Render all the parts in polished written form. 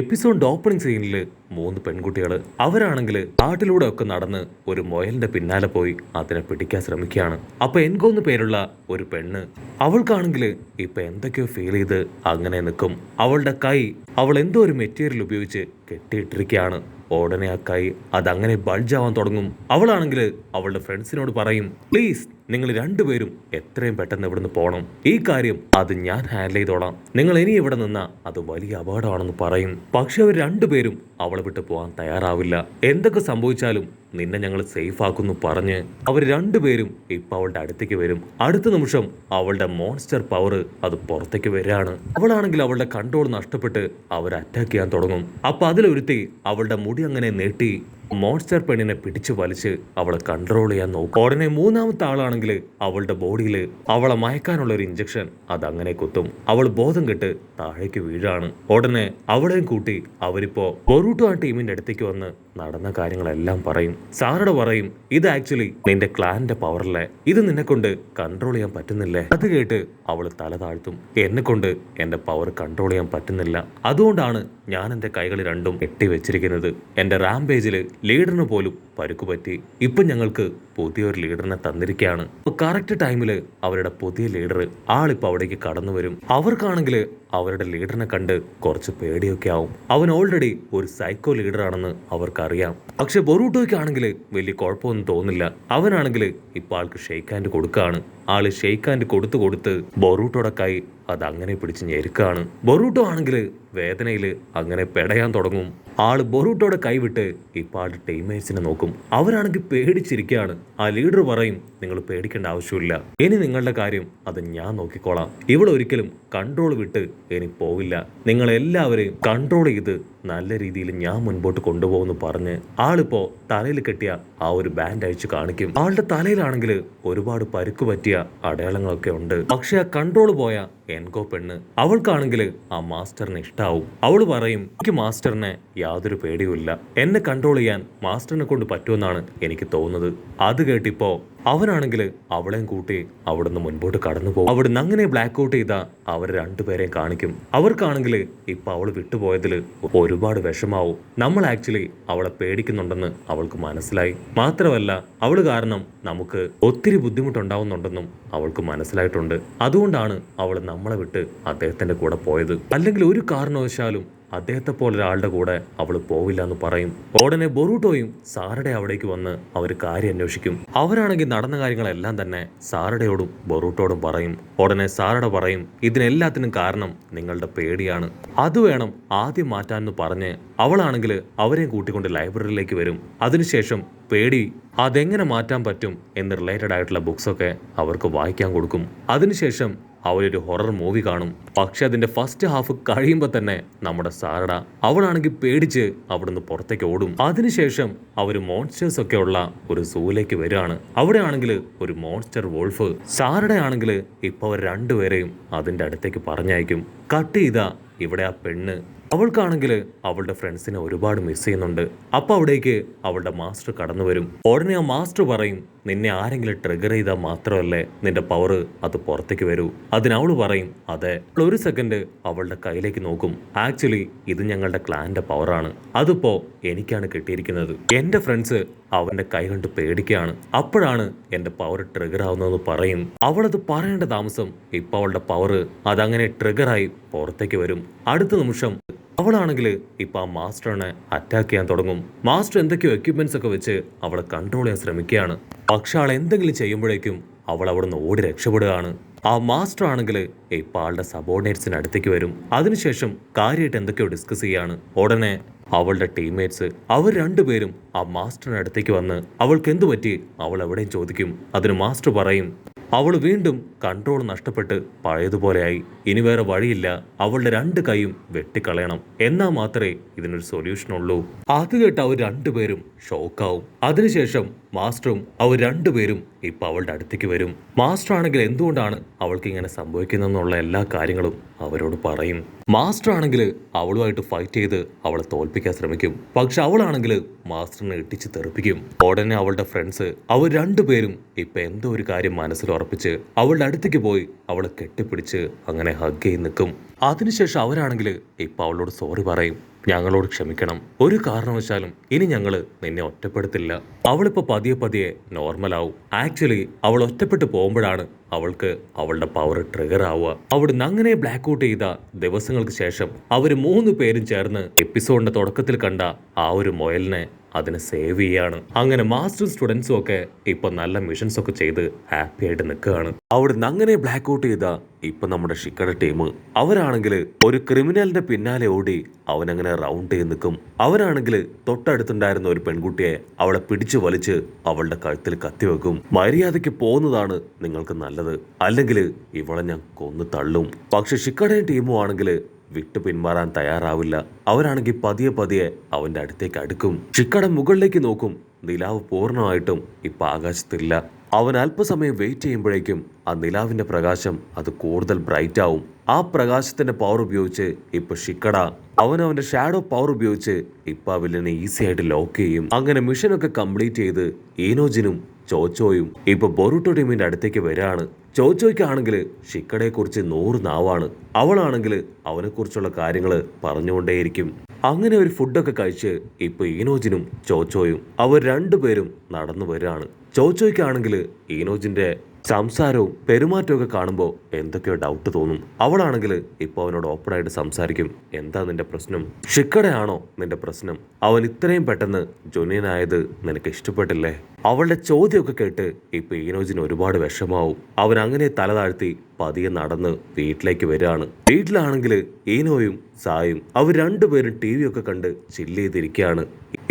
എപ്പിസോഡിന്റെ opening സീനിൽ മൂന്ന് പെൺകുട്ടികൾ അവരാണെങ്കിൽ കാട്ടിലൂടെ ഒക്കെ നടന്ന് ഒരു മുയലിന്റെ പിന്നാലെ പോയി അതിനെ പിടിക്കാൻ ശ്രമിക്കുകയാണ്. അപ്പൊ എൻകോന്ന് പേരുള്ള ഒരു പെണ്ണ്, അവൾക്കാണെങ്കിൽ ഇപ്പൊ എന്തൊക്കെയോ ഫീൽ ചെയ്ത് അങ്ങനെ നിൽക്കും. അവളുടെ കൈ അവൾ എന്തോ ഒരു മെറ്റീരിയൽ ഉപയോഗിച്ച് കെട്ടിയിട്ടിരിക്കുകയാണ്. ഉടനെ ആ കൈ അതങ്ങനെ ബൾജാവാൻ തുടങ്ങും. അവളാണെങ്കിൽ അവളുടെ ഫ്രണ്ട്സിനോട് പറയും, പ്ലീസ് നിങ്ങൾ രണ്ടുപേരും എത്രയും പെട്ടെന്ന് ഇവിടുന്ന് പോകണം, ഈ കാര്യം അത് ഞാൻ ഹാൻഡിൽ ചെയ്തോളാം, നിങ്ങൾ ഇനി ഇവിടെ നിന്നാ അത് വലിയ അപകടമാണെന്ന് പറയും. പക്ഷെ അവർ രണ്ടുപേരും അവളെ വിട്ട് പോകാൻ തയ്യാറാവില്ല. എന്തൊക്കെ സംഭവിച്ചാലും നിന്നെ ഞങ്ങൾ സേഫ് ആക്കുന്നു പറഞ്ഞ് അവർ രണ്ടുപേരും ഇപ്പൊ അവളുടെ അടുത്തേക്ക് വരും. അടുത്ത നിമിഷം അവളുടെ മോൺസ്റ്റർ പവർ അത് പുറത്തേക്ക് വരികയാണ്. അവളാണെങ്കിൽ അവളുടെ കൺട്രോൾ നഷ്ടപ്പെട്ട് അവർ അറ്റാക്ക് ചെയ്യാൻ തുടങ്ങും. അപ്പൊ അതിലൊരുത്തി അവളുടെ മുടി അങ്ങനെ നീട്ടി മോൺസ്റ്റർ പെണ്ണിനെ പിടിച്ചു വലിച്ച് അവളെ കൺട്രോൾ ചെയ്യാൻ നോക്കും. ഉടനെ മൂന്നാമത്തെ ആളാണെങ്കിൽ അവളുടെ ബോഡിയിൽ അവളെ മയക്കാനുള്ള ഒരു ഇഞ്ചക്ഷൻ അതങ്ങനെ കുത്തും. അവൾ ബോധം കെട്ട് താഴേക്ക് വീഴാണ്. ഉടനെ അവളെയും കൂട്ടി അവരിപ്പോ ബൊറൂട്ടോ ആ ടീമിന്റെ അടുത്തേക്ക് വന്ന് നടന്ന കാര്യങ്ങളെല്ലാം പറയും. സാറയുടെ പറയും, ഇത് ആക്ച്വലി നിന്റെ ക്ലാന്റെ പവറല്ലേ, ഇത് നിന്നെ കൊണ്ട് കൺട്രോൾ ചെയ്യാൻ പറ്റുന്നില്ലേ. അത് കേട്ട് അവള് തല താഴ്ത്തും. എന്നെ കൊണ്ട് എന്റെ പവർ കൺട്രോൾ ചെയ്യാൻ പറ്റുന്നില്ല, അതുകൊണ്ടാണ് ഞാൻ എന്റെ കൈകൾ രണ്ടും വെച്ചിരിക്കുന്നത്. എന്റെ റാംപേജില് ലീഡറിന് പോലും പരുക്കുപറ്റി. ഇപ്പൊ ഞങ്ങൾക്ക് പുതിയൊരു ലീഡറിനെ തന്നിരിക്കുകയാണ്. കറക്റ്റ് ടൈമില് അവരുടെ പുതിയ ലീഡർ ആളിപ്പോ അവിടേക്ക് കടന്നു വരും. അവർക്കാണെങ്കിൽ അവരുടെ ലീഡറിനെ കണ്ട് കുറച്ച് പേടിയൊക്കെ ആവും. അവൻ ഓൾറെഡി ഒരു സൈക്കോ ലീഡർ ആണെന്ന് അവർക്കറിയാം. പക്ഷെ ബൊറൂട്ടോയ്ക്കാണെങ്കിൽ വലിയ കുഴപ്പമൊന്നും തോന്നില്ല. അവനാണെങ്കിൽ ഇപ്പൊ ആൾക്ക് ഷെയ്ക്ക് ഹാൻഡ് കൊടുക്കുകയാണ്. ആള് ഷെയ്ക്ക് ഹാൻഡ് കൊടുത്ത് ബൊറൂട്ടോയുടെ കൈ അത് അങ്ങനെ പിടിച്ച് ഞെരുക്കാണ്. ബൊറൂട്ടോ ആണെങ്കിൽ വേദനയില് അങ്ങനെ പെടയാൻ തുടങ്ങും. ആള് ബൊറൂട്ടോയുടെ കൈ വിട്ട് ഇപ്പൊ ആളുടെ ടീംമേറ്റ്സിനെ നോക്കും. അവരാണെങ്കിൽ പേടിച്ചിരിക്കുകയാണ്. ആ ലീഡർ പറയും, നിങ്ങൾ പേടിക്കേണ്ട ആവശ്യമില്ല, ഇനി നിങ്ങളുടെ കാര്യം അത് ഞാൻ നോക്കിക്കോളാം, ഇവളൊരിക്കലും കൺട്രോൾ വിട്ട് ഇനി പോവില്ല, നിങ്ങൾ എല്ലാവരെയും കൺട്രോൾ ചെയ്ത് നല്ല രീതിയിൽ ഞാൻ മുൻപോട്ട് കൊണ്ടുപോകുന്നു പറഞ്ഞ് ആളിപ്പോ തലയിൽ കെട്ടിയ ആ ഒരു ബാൻഡ് അയച്ചു കാണിക്കും. ആളുടെ തലയിലാണെങ്കിൽ ഒരുപാട് പരുക്ക് പറ്റിയ അടയാളങ്ങളൊക്കെ ഉണ്ട്. പക്ഷെ ആ കൺട്രോൾ പോയ എൻകോ പെണ്ണ്, അവൾക്കാണെങ്കിൽ ആ മാസ്റ്ററിനെ ഇഷ്ടാവും. അവള് പറയും, എനിക്ക് മാസ്റ്ററിനെ യാതൊരു പേടിയുമില്ല, എന്നെ കൺട്രോൾ ചെയ്യാൻ മാസ്റ്ററിനെ കൊണ്ട് പറ്റുമെന്നാണ് എനിക്ക് തോന്നുന്നത്. അത് കേട്ടിപ്പോ അവനാണെങ്കിൽ അവളെയും കൂട്ടി അവിടുന്ന് മുൻപോട്ട് കടന്നു പോകും. അവിടുന്ന് അങ്ങനെ ബ്ലാക്ക് ഔട്ട് ചെയ്ത അവർ രണ്ടുപേരെയും കാണിക്കും. അവർക്കാണെങ്കിൽ ഇപ്പൊ അവള് വിട്ടുപോയതിൽ ഒരുപാട് വിഷമാവും. നമ്മൾ ആക്ച്വലി അവളെ പേടിക്കുന്നുണ്ടെന്ന് അവൾക്ക് മനസ്സിലായി. മാത്രമല്ല അവള് കാരണം നമുക്ക് ഒത്തിരി ബുദ്ധിമുട്ടുണ്ടാവുന്നുണ്ടെന്നും അവൾക്ക് മനസ്സിലായിട്ടുണ്ട്. അതുകൊണ്ടാണ് അവൾ നമ്മളെ വിട്ട് അദ്ദേഹത്തിന്റെ കൂടെ പോയത്. അല്ലെങ്കിൽ ഒരു കാരണവശാലും അദ്ദേഹത്തെ പോലെ ഒരാളുടെ കൂടെ അവൾ പോവില്ല എന്ന് പറയും. ഉടനെ ബൊറൂട്ടോയും സാറയുടെ അവിടേക്ക് വന്ന് അവർ കാര്യം അന്വേഷിക്കും. അവരാണെങ്കിൽ നടന്ന കാര്യങ്ങളെല്ലാം തന്നെ സാറയുടെയോടും ബൊറൂട്ടോടും പറയും. ഉടനെ സാറയുടെ പറയും, ഇതിനെല്ലാത്തിനും കാരണം നിങ്ങളുടെ പേടിയാണ്, അത് വേണം ആദ്യം മാറ്റാമെന്ന് പറഞ്ഞ് അവളാണെങ്കിൽ അവരെയും കൂട്ടിക്കൊണ്ട് ലൈബ്രറിയിലേക്ക് വരും. അതിനുശേഷം പേടി അതെങ്ങനെ മാറ്റാൻ പറ്റും എന്ന് റിലേറ്റഡ് ആയിട്ടുള്ള ബുക്സൊക്കെ അവർക്ക് വായിക്കാൻ കൊടുക്കും. അതിനുശേഷം അവരൊരു ഹൊറർ മൂവി കാണും. പക്ഷെ അതിന്റെ ഫസ്റ്റ് ഹാഫ് കഴിയുമ്പോൾ തന്നെ നമ്മുടെ സാറഡ അവളാണെങ്കിൽ പേടിച്ച് അവിടുന്ന് പുറത്തേക്ക് ഓടും. അതിനുശേഷം അവര് മോൺസ്റ്റേഴ്സ് ഒക്കെ ഉള്ള ഒരു സൂയിലേക്ക് വരികയാണ്. അവിടെ ആണെങ്കിൽ ഒരു മോൺസ്റ്റർ വോൾഫ്. സാറഡ ആണെങ്കിൽ ഇപ്പൊ അവർ രണ്ടുപേരെയും അതിന്റെ അടുത്തേക്ക് പറഞ്ഞയക്കും. കട്ട് ചെയ്ത ഇവിടെ ആ പെണ്ണ്, അവൾക്കാണെങ്കിൽ അവളുടെ ഫ്രണ്ട്സിനെ ഒരുപാട് മിസ് ചെയ്യുന്നുണ്ട്. അപ്പൊ അവിടേക്ക് അവളുടെ മാസ്റ്റർ കടന്നു വരും. ഉടനെ ആ മാസ്റ്റർ പറയും, നിന്നെ ആരെങ്കിലും ട്രിഗർ ചെയ്താൽ മാത്രമല്ലേ നിന്റെ പവർ അത് പുറത്തേക്ക് വരൂ. അതിനവള് പറയും, അതെ. ഒരു സെക്കൻഡ് അവളുടെ കയ്യിലേക്ക് നോക്കും. ആക്ച്വലി ഇത് ഞങ്ങളുടെ ക്ലാന്റെ പവറാണ്, അതിപ്പോ എനിക്കാണ് കിട്ടിയിരിക്കുന്നത്. എന്റെ ഫ്രണ്ട്സ് അവന്റെ കൈ കണ്ട് പേടിക്കുകയാണ്. അപ്പോഴാണ് എന്റെ പവർ ട്രിഗർ ആവുന്നതെന്ന് പറയും. അവളത് പറയേണ്ട താമസം ഇപ്പൊ അവളുടെ പവർ അതങ്ങനെ ട്രിഗറായി പുറത്തേക്ക് വരും. അടുത്ത നിമിഷം അവളാണെങ്കിൽ ഇപ്പൊ ആ മാസ്റ്ററിനെ അറ്റാക്ക് ചെയ്യാൻ തുടങ്ങും. മാസ്റ്റർ എന്തൊക്കെയോ എക്യുപ്മെന്റ്സ് ഒക്കെ വെച്ച് അവളെ കൺട്രോൾ ചെയ്യാൻ ശ്രമിക്കുകയാണ്. പക്ഷെ ആൾ എന്തെങ്കിലും ചെയ്യുമ്പോഴേക്കും അവൾ അവിടുന്ന് ഓടി രക്ഷപ്പെടുകയാണ്. ആ മാസ്റ്റർ ആണെങ്കിൽ ഇപ്പൊ ആളുടെ സബോർഡിനേറ്റ്സിന് അടുത്തേക്ക് വരും. അതിനുശേഷം കാര്യമായിട്ട് എന്തൊക്കെയോ ഡിസ്കസ് ചെയ്യാണ്. ഉടനെ അവളുടെ ടീംമേറ്റ്സ് അവർ രണ്ടുപേരും ആ മാസ്റ്ററിന്റെ അടുത്തേക്ക് വന്ന് അവൾക്ക് എന്തു പറ്റി അവൾ എവിടെയും ചോദിക്കും. അതിന് മാസ്റ്റർ പറയും, അവൾ വീണ്ടും കൺട്രോൾ നഷ്ടപ്പെട്ട് പഴയതുപോലെയായി, ഇനി വേറെ വഴിയില്ല, അവളുടെ രണ്ട് കൈയും വെട്ടിക്കളയണം, എന്നാൽ മാത്രമേ ഇതിനൊരു സൊല്യൂഷൻ ഉള്ളൂ. അത് കേട്ട് അവർ രണ്ടുപേരും ഷോക്കാവും. അതിനുശേഷം മാസ്റ്ററും അവർ രണ്ടുപേരും ഇപ്പൊ അവളുടെ അടുത്തേക്ക് വരും. മാസ്റ്റർ ആണെങ്കിൽ എന്തുകൊണ്ടാണ് അവൾക്ക് ഇങ്ങനെ സംഭവിക്കുന്നതെന്നുള്ള എല്ലാ കാര്യങ്ങളും അവരോട് പറയും. മാസ്റ്റർ ആണെങ്കിൽ അവളുമായിട്ട് ഫൈറ്റ് ചെയ്ത് അവളെ തോൽപ്പിക്കാൻ ശ്രമിക്കും. പക്ഷെ അവളാണെങ്കിൽ മാസ്റ്ററിനെ ഇട്ടിച്ച് തെറിപ്പിക്കും. ഉടനെ അവളുടെ ഫ്രണ്ട്സ് അവർ രണ്ടുപേരും ഇപ്പൊ എന്തോ ഒരു കാര്യം മനസ്സിൽ ഉറപ്പിച്ച് അവളുടെ അടുത്തേക്ക് പോയി അവളെ കെട്ടിപ്പിടിച്ച് അങ്ങനെ ഹഗ് ചെയ്ത് നിൽക്കും. അതിനുശേഷം അവരാണെങ്കിൽ ഇപ്പൊ അവളോട് സോറി പറയും. ഞങ്ങളോട് ക്ഷമിക്കണം, ഒരു കാരണവശാലും ഇനി ഞങ്ങള് നിന്നെ ഒറ്റപ്പെടുത്തില്ല. അവളിപ്പോ പതിയെ പതിയെ നോർമലാവും. ആക്ച്വലി അവൾ ഒറ്റപ്പെട്ടു പോകുമ്പോഴാണ് അവൾക്ക് അവളുടെ പവർ ട്രിഗർ ആവുക. അവിടുന്ന് അങ്ങനെ ബ്ലാക്ക് ഔട്ട് ചെയ്ത ദിവസങ്ങൾക്ക് ശേഷം അവര് 3 പേരും ചേർന്ന് എപ്പിസോഡിന്റെ തുടക്കത്തിൽ കണ്ട ആ ഒരു മുയലിനെ അതിനെ സേവ് ചെയ്യാണ്. അങ്ങനെ മാസ്റ്റർ സ്റ്റുഡൻസും ഒക്കെ ഇപ്പൊ നല്ല മിഷൻസ് ഒക്കെ ചെയ്ത് ഹാപ്പി ആയിട്ട് നിൽക്കുകയാണ്. അവിടുന്ന് അങ്ങനെ ബ്ലാക്ക് ഔട്ട് ചെയ്ത ഇപ്പൊ നമ്മുടെ ഷിക്കയുടെ ടീം അവരാണെങ്കിൽ ഒരു ക്രിമിനലിന്റെ പിന്നാലെ ഓടി അവനങ്ങനെ റൗണ്ട് ചെയ്ത് നിൽക്കും. അവരാണെങ്കിൽ തൊട്ടടുത്തുണ്ടായിരുന്ന ഒരു പെൺകുട്ടിയെ അവളെ പിടിച്ചു വലിച്ച് അവളുടെ കഴുത്തിൽ കത്തിവെക്കും. മര്യാദയ്ക്ക് പോകുന്നതാണ് നിങ്ങൾക്ക് നല്ലത്, അല്ലെങ്കിൽ ഇവളെ ഞാൻ കൊന്നു തള്ളും. പക്ഷെ ഷിക്കയുടെയും ടീമും ആണെങ്കിൽ വിട്ടു പിന്മാറാൻ തയ്യാറാവില്ല. അവരാണെങ്കിൽ പതിയെ പതിയെ അവന്റെ അടുത്തേക്ക് അടുക്കും. ഷിക്കട മുകളിലേക്ക് നോക്കും. നിലാവ് പൂർണ്ണമായിട്ടും ഇപ്പൊ ആകാശത്തില്ല. അവൻ അല്പസമയം വെയിറ്റ് ചെയ്യുമ്പോഴേക്കും ആ നിലാവിന്റെ പ്രകാശം അത് കൂടുതൽ ബ്രൈറ്റ് ആവും. ആ പ്രകാശത്തിന്റെ പവർ ഉപയോഗിച്ച് ഇപ്പൊ ഷിക്കട അവന്റെ ഷാഡോ പവർ ഉപയോഗിച്ച് ഇപ്പൊ ആ വില്ലനെ ഈസി ആയിട്ട് ലോക്ക് ചെയ്യും. അങ്ങനെ മിഷനൊക്കെ കംപ്ലീറ്റ് ചെയ്ത് ഈനോജിനും ചോച്ചോയും ഇപ്പൊ ബൊറൂട്ടോ ടീമിന്റെ അടുത്തേക്ക് വരാണ്. ചോച്ചോയ്ക്കാണെങ്കിൽ ഷിക്കടയെ കുറിച്ച് 100 നാവാണ്. അവളാണെങ്കിൽ അവനെ കുറിച്ചുള്ള കാര്യങ്ങൾ പറഞ്ഞുകൊണ്ടേയിരിക്കും. അങ്ങനെ ഒരു ഫുഡൊക്കെ കഴിച്ച് ഇപ്പൊ ഈനോജിനും ചോച്ചോയും അവർ രണ്ടുപേരും നടന്നു വരികയാണ്. ചോച്ചോയ്ക്കാണെങ്കിൽ ഈനോജിന്റെ സംസാരവും പെരുമാറ്റവും ഒക്കെ കാണുമ്പോൾ എന്തൊക്കെയോ ഡൗട്ട് തോന്നും. അവളാണെങ്കിൽ ഇപ്പൊ അവനോട് ഓപ്പണായിട്ട് സംസാരിക്കും. എന്താ നിന്റെ പ്രശ്നം? ഷിക്കടയാണോ നിന്റെ പ്രശ്നം? അവൻ ഇത്രയും പെട്ടെന്ന് ജൊനിയനായത് നിനക്ക് ഇഷ്ടപ്പെട്ടില്ലേ? അവളുടെ ചോദ്യമൊക്കെ കേട്ട് ഇപ്പൊ ഈനോജിന് ഒരുപാട് വിഷമാവും. അവൻ അങ്ങനെ തല താഴ്ത്തി പതിയെ നടന്ന് വീട്ടിലേക്ക് വരികയാണ്. വീട്ടിലാണെങ്കിൽ ഈനോയും സായും അവർ രണ്ടുപേരും TV ഒക്കെ കണ്ട് ചില്ല് ചെയ്തിരിക്കുകയാണ്.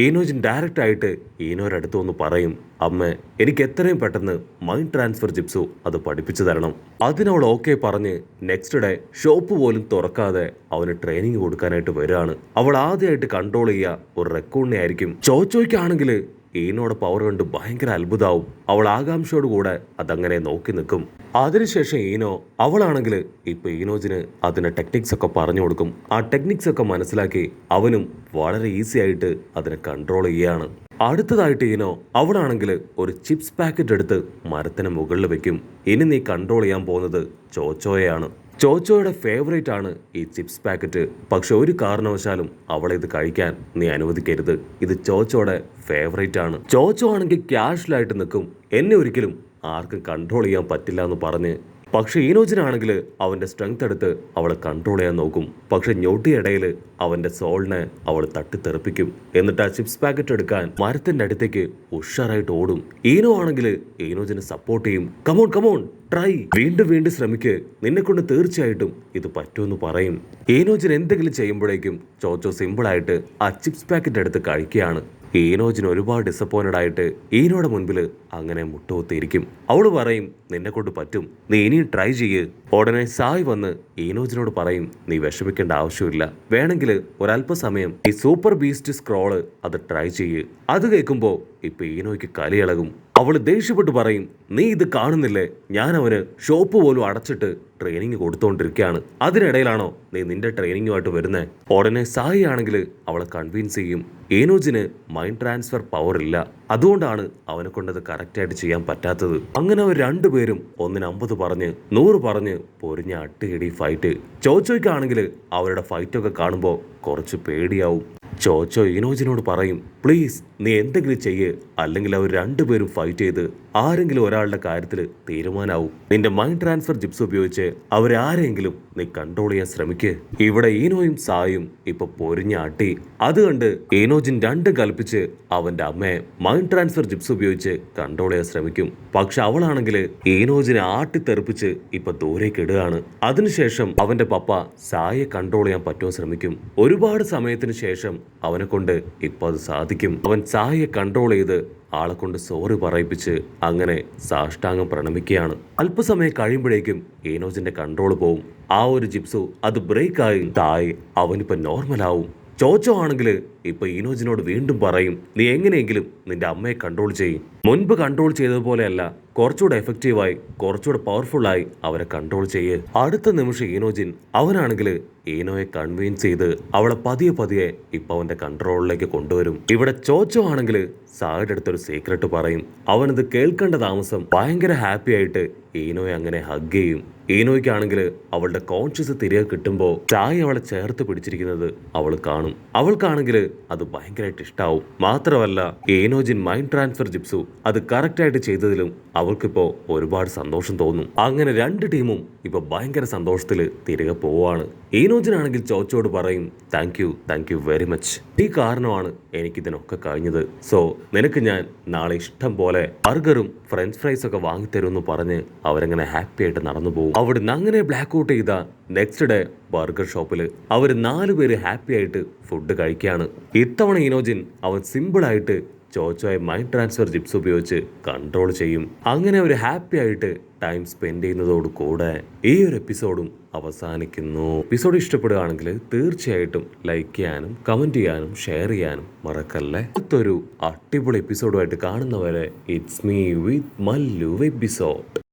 ഈനോജിൻ ഡയറക്റ്റ് ആയിട്ട് ഈനോയുടെ അടുത്ത് വന്ന് പറയും, അമ്മ എനിക്ക് എത്രയും പെട്ടെന്ന് മൈൻഡ് ട്രാൻസ്ഫർ ജിപ്സു അത് പഠിപ്പിച്ചു തരണം. അതിനവൾ ഓക്കെ പറഞ്ഞ് നെക്സ്റ്റ് ഡേ ഷോപ്പ് പോലും തുറക്കാതെ അവന് ട്രെയിനിങ് കൊടുക്കാനായിട്ട് വരികയാണ്. അവൾ ആദ്യമായിട്ട് കൺട്രോൾ ചെയ്യുക ഒരു റെക്കോർഡിനെ ആയിരിക്കും. ചോച്ചോയ്ക്കാണെങ്കിൽ ഈനോടെ പവർ കണ്ട് ഭയങ്കര അത്ഭുതമാവും. അവൾ ആകാംക്ഷയോട് കൂടെ അതങ്ങനെ നോക്കി നിൽക്കും. അതിനുശേഷം ഈനോ അവളാണെങ്കിൽ ഇപ്പൊ ഈനോജിന് അതിന്റെ ടെക്നിക്സ് ഒക്കെ പറഞ്ഞു കൊടുക്കും. ആ ടെക്നിക്സ് ഒക്കെ മനസ്സിലാക്കി അവനും വളരെ ഈസി ആയിട്ട് അതിനെ കൺട്രോൾ ചെയ്യാണ്. അടുത്തതായിട്ട് ഈനോ അവളാണെങ്കിൽ ഒരു ചിപ്സ് പാക്കറ്റ് എടുത്ത് മരത്തിന് മുകളിൽ വെക്കും. ഇനി നീ കൺട്രോൾ ചെയ്യാൻ പോകുന്നത് ചോച്ചോയെയാണ്. ചോച്ചോയുടെ ഫേവറേറ്റ് ആണ് ഈ ചിപ്സ് പാക്കറ്റ്. പക്ഷെ ഒരു കാരണവശാലും അവളെ ഇത് കഴിക്കാൻ നീ അനുവദിക്കരുത്. ഇത് ചോച്ചോയുടെ ഫേവറേറ്റ് ആണ്. ചോച്ചോ ആണെങ്കിൽ ക്യാഷ്വലായിട്ട് നിൽക്കും. എന്നെ ഒരിക്കലും ആർക്കും കൺട്രോൾ ചെയ്യാൻ പറ്റില്ല എന്ന് പറഞ്ഞ്. പക്ഷെ ഈനോജിനാണെങ്കിൽ അവന്റെ സ്ട്രെങ്ത് എടുത്ത് അവളെ കൺട്രോൾ ചെയ്യാൻ നോക്കും. പക്ഷെ ഞൊട്ടിയിടയിൽ അവന്റെ സോളിനെ അവൾ തട്ടിത്തെറിപ്പിക്കും. എന്നിട്ട് ആ ചിപ്സ് പാക്കറ്റ് എടുക്കാൻ മരത്തിന്റെ അടുത്തേക്ക് ഉഷാറായിട്ട് ഓടും. ഈനോ ആണെങ്കിൽ ഈനോജിനെ സപ്പോർട്ട് ചെയ്യും. കമോൺ കമോൺ ട്രൈ, വീണ്ടും വീണ്ടും ശ്രമിക്ക്, നിന്നെ കൊണ്ട് തീർച്ചയായിട്ടും ഇത് പറ്റുമെന്ന് പറയും. ഈനോജിൻ എന്തെങ്കിലും ചെയ്യുമ്പോഴേക്കും ചോച്ചോ സിമ്പിളായിട്ട് ആ ചിപ്സ് പാക്കറ്റ് എടുത്ത് കഴിക്കുകയാണ്. ഈനോജിന് ഒരുപാട് ഡിസപ്പോയിന്റഡ് ആയിട്ട് ഈനോയുടെ മുൻപിൽ അങ്ങനെ മുട്ടുകുത്തിയിരിക്കും. അവള് പറയും, നിന്നെ കൊണ്ട് പറ്റും, നീ ഇനിയും ട്രൈ ചെയ്യ്. ഉടനെ സായ് വന്ന് ഈനോജിനോട് പറയും, നീ വിഷമിക്കേണ്ട ആവശ്യമില്ല, വേണമെങ്കിൽ ഒരല്പസമയം ഈ സൂപ്പർ ബീസ്റ്റ് സ്ക്രോള് അത് ട്രൈ ചെയ്യ്. അത് കേൾക്കുമ്പോ ഇപ്പൊ ഈനോയ്ക്ക് കലിയിളകും. അവള് ദേഷ്യപ്പെട്ട് പറയും, നീ ഇത് കാണുന്നില്ലേ, ഞാൻ അവന് ഷോപ്പ് പോലും അടച്ചിട്ട് ട്രെയിനിങ് കൊടുത്തോണ്ടിരിക്കുകയാണ്, അതിനിടയിലാണോ നീ നിന്റെ ട്രെയിനിങ്ങുമായിട്ട് വരുന്നത്? ഉടനെ സായി ആണെങ്കിൽ അവളെ കൺവിൻസ് ചെയ്യും. ഈനോജിന് മൈൻഡ് ട്രാൻസ്ഫർ പവർ ഇല്ല, അതുകൊണ്ടാണ് അവനെ കൊണ്ടത് കറക്റ്റായിട്ട് ചെയ്യാൻ പറ്റാത്തത്. അങ്ങനെ അവർ രണ്ടുപേരും 150 പറഞ്ഞ് 100 പറഞ്ഞ് പൊരിഞ്ഞ അട്ടിയിടി ഫൈറ്റ്. ചോച്ചോയ്ക്കാണെങ്കിൽ അവരുടെ ഫൈറ്റൊക്കെ കാണുമ്പോൾ കുറച്ച് പേടിയാവും. ചോച്ചോ ഈനോജിനോട് പറയും, പ്ലീസ് നീ എന്തെങ്കിലും ചെയ്യ്, അല്ലെങ്കിൽ അവർ രണ്ടുപേരും ഫൈറ്റ് ചെയ്ത് ആരെങ്കിലും ഒരാളുടെ കാര്യത്തിൽ തീരുമാനാവും. നിന്റെ മൈൻഡ് ട്രാൻസ്ഫർ ജിപ്സ് ഉപയോഗിച്ച് അവരെ ആരെങ്കിലും നീ കൺട്രോൾ ചെയ്യാൻ ശ്രമിക്ക്. ഇവിടെ ഈനോയും സായും ഇപ്പൊ പൊരിഞ്ഞ അട്ടി. അത് കണ്ട് ഈനോജിൻ 2 കൽപ്പിച്ച് അവന്റെ അമ്മയെ മൈൻഡ് ട്രാൻസ്ഫർ ജിപ്സ് ഉപയോഗിച്ച് കൺട്രോൾ ചെയ്യാൻ ശ്രമിക്കും. പക്ഷെ അവളാണെങ്കിൽ ഈനോജിനെ ആട്ടിത്തെറിപ്പിച്ച് ഇപ്പൊ ദൂരേക്ക് ഇടുകയാണ്. അതിനുശേഷം അവന്റെ പപ്പ സായെ കൺട്രോൾ ചെയ്യാൻ പറ്റുമോ ശ്രമിക്കും. ഒരുപാട് സമയത്തിന് ശേഷം അവനെ കൊണ്ട് ഇപ്പൊ അത് സാധിക്കും. അവൻ സായെ കൺട്രോൾ ചെയ്ത് ആളെ കൊണ്ട് സോറി പറയിപ്പിച്ച് അങ്ങനെ സാഷ്ടാംഗം പ്രണമിക്കുകയാണ്. അല്പസമയം കഴിയുമ്പോഴേക്കും ഈനോജിന്റെ കൺട്രോൾ പോവും. ആ ഒരു ജിപ്സു അത് ബ്രേക്കായി തായ് അവനിപ്പോ നോർമലാവും. ചോച്ചോ ആണെങ്കിൽ ഇപ്പൊ ഇനോജിനോട് വീണ്ടും പറയും, നീ എങ്ങനെയെങ്കിലും നിന്റെ അമ്മയെ കൺട്രോൾ ചെയ്യും. മുൻപ് കൺട്രോൾ ചെയ്തതുപോലെയല്ല, കുറച്ചുകൂടെ എഫക്റ്റീവായി, കുറച്ചുകൂടെ പവർഫുള്ളായി അവരെ കൺട്രോൾ ചെയ്യ്. അടുത്ത നിമിഷം ഇനോജിൻ അവനാണെങ്കിൽ ഈനോയെ കൺവിൻസ് ചെയ്ത് അവളെ പതിയെ പതിയെ ഇപ്പൊ അവന്റെ കൺട്രോളിലേക്ക് കൊണ്ടുവരും. ഇവിടെ ചോച്ചോ ആണെങ്കിൽ സായുടെ അടുത്തൊരു സീക്രട്ട് പറയും. അവനത് കേൾക്കേണ്ട താമസം ഭയങ്കര ഹാപ്പി ആയിട്ട് ഈനോയെ അങ്ങനെ ഹഗ് ചെയ്യും. ഈനോയ്ക്കാണെങ്കിൽ അവളുടെ കോൺഷ്യസ് തിരികെ കിട്ടുമ്പോൾ ചായ അവളെ ചേർത്ത് പിടിച്ചിരിക്കുന്നത് അവൾ കാണും. അവൾക്കാണെങ്കിൽ അത് ഭയങ്കരമായിട്ട് ഇഷ്ടാവും. മാത്രമല്ല ഈനോജിൻ മൈൻഡ് ട്രാൻസ്ഫർ ജിപ്സു അത് കറക്റ്റായിട്ട് ചെയ്തതിലും അവൾക്കിപ്പോ ഒരുപാട് സന്തോഷം തോന്നും. അങ്ങനെ രണ്ട് ടീമും ഇപ്പൊ ഭയങ്കര സന്തോഷത്തില് തിരികെ പോവാണ്. ഈനോജിനാണെങ്കിൽ ചോച്ചോട് പറയും, താങ്ക് യു വെരി മച്ച്. ഈ കാരണമാണ് എനിക്കിതിനൊക്കെ കഴിഞ്ഞത്. സോ നിനക്ക് ഞാൻ നാളെ ഇഷ്ടം പോലെ ബർഗറും ഫ്രഞ്ച് ഫ്രൈസ് ഒക്കെ വാങ്ങിത്തരുമെന്ന് പറഞ്ഞ് അവരങ്ങനെ ഹാപ്പി ആയിട്ട് നടന്നു പോകും. അവിടുന്ന് അങ്ങനെ ബ്ലാക്ക് ഔട്ട് ചെയ്ത നെക്സ്റ്റ് ഡേ ബർഗർ ഷോപ്പിൽ അവർ 4 പേര് ഹാപ്പി ആയിട്ട് ഫുഡ് കഴിക്കുകയാണ്. ഇത്തവണ ഇനോജിൻ അവൻ സിമ്പിളായിട്ട് ചോച്ചോയെ മൈൻഡ് ട്രാൻസ്ഫർ ജിപ്സ് ഉപയോഗിച്ച് കൺട്രോൾ ചെയ്യും. അങ്ങനെ അവർ ഹാപ്പി ആയിട്ട് ടൈം സ്പെൻഡ് ചെയ്യുന്നതോട് കൂടെ ഈ ഒരു എപ്പിസോഡും അവസാനിക്കുന്നു. എപ്പിസോഡ് ഇഷ്ടപ്പെടുകയാണെങ്കിൽ തീർച്ചയായിട്ടും ലൈക്ക് ചെയ്യാനും കമന്റ് ചെയ്യാനും ഷെയർ ചെയ്യാനും മറക്കല്ലേ. അടുത്തൊരു അടിപൊളി എപ്പിസോഡുമായിട്ട് കാണുന്നവരെ it's me with Mallu episode.